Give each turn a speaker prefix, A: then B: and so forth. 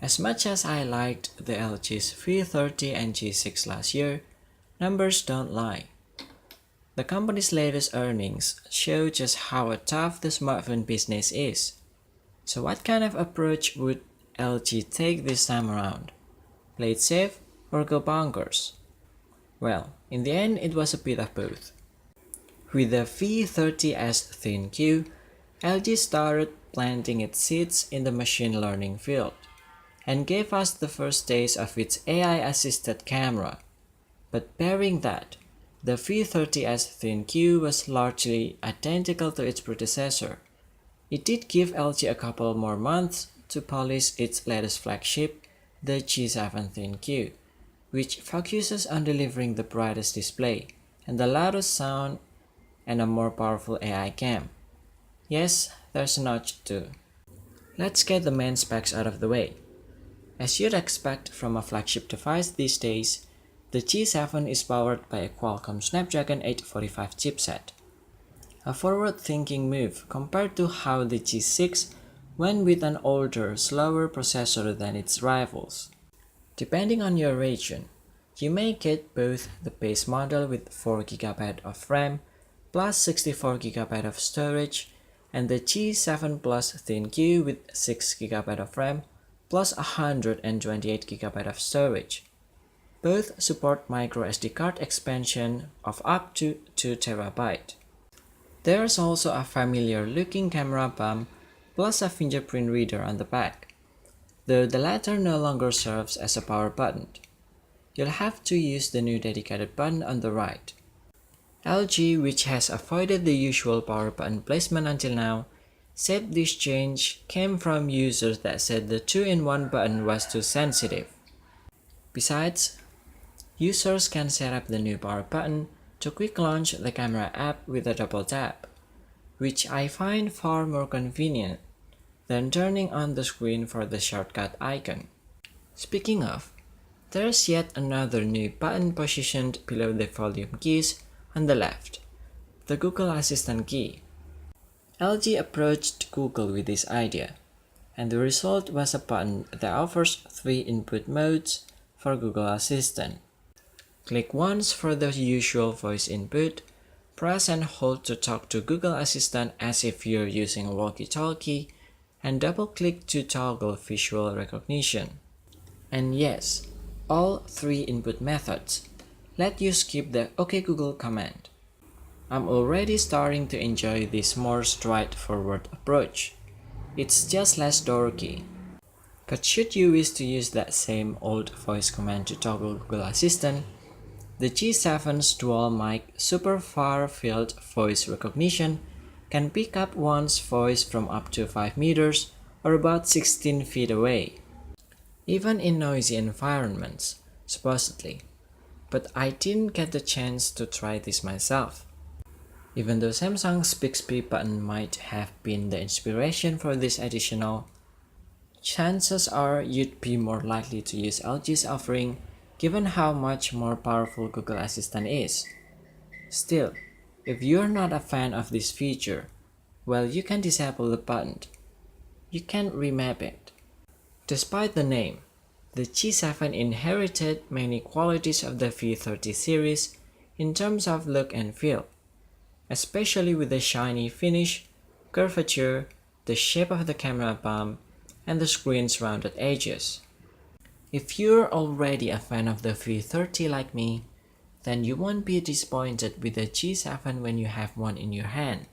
A: As much as I liked the LG's V30 and G6 last year, numbers don't lie. The company's latest earnings show just how tough the smartphone business is. So what kind of approach would LG take this time around? Play it safe or go bonkers? Well, in the end it was a bit of both. With the V30S ThinQ, LG started planting its seeds in the machine learning field, and gave us the first taste of its AI-assisted camera. But bearing that, the V30S ThinQ was largely identical to its predecessor. It did give LG a couple more months to polish its latest flagship, the G7 ThinQ, which focuses on delivering the brightest display and the loudest sound and a more powerful AI cam. Yes, there's a notch too. Let's get the main specs out of the way. As you'd expect from a flagship device these days, the G7 is powered by a Qualcomm Snapdragon 845 chipset. A forward-thinking move compared to how the G6 went with an older, slower processor than its rivals. Depending on your region, you may get both the base model with 4GB of RAM plus 64GB of storage and the G7 Plus ThinQ with 6GB of RAM plus 128GB of storage. Both support microSD card expansion of up to 2TB. There's also a familiar looking camera bump plus a fingerprint reader on the back, though the latter no longer serves as a power button. You'll have to use the new dedicated button on the right. LG, which has avoided the usual power button placement until now, said this change came from users that said the 2-in-1 button was too sensitive. Besides, users can set up the new power button to quick launch the camera app with a double tap, which I find far more convenient than turning on the screen for the shortcut icon. Speaking of, there's yet another new button positioned below the volume keys on the left, the Google Assistant key. LG approached Google with this idea, and the result was a button that offers 3 input modes for Google Assistant. Click once for the usual voice input, press and hold to talk to Google Assistant as if you're using a walkie-talkie, and double-click to toggle visual recognition. And yes, all 3 input methods let you skip the OK Google command. I'm already starting to enjoy this more straightforward approach. It's just less dorky. But should you wish to use that same old voice command to toggle Google Assistant, the G7's dual mic super far field voice recognition can pick up one's voice from up to 5 meters or about 16 feet away, even in noisy environments, supposedly. But I didn't get the chance to try this myself. Even though Samsung's Bixby button might have been the inspiration for this additional, chances are you'd be more likely to use LG's offering given how much more powerful Google Assistant is. Still, if you're not a fan of this feature, well, you can disable the button. You can't remap it. Despite the name, the G7 inherited many qualities of the V30 series in terms of look and feel, especially with the shiny finish, curvature, the shape of the camera bump, and the screen's rounded edges. If you're already a fan of the V30 like me, then you won't be disappointed with the G7 when you have one in your hand.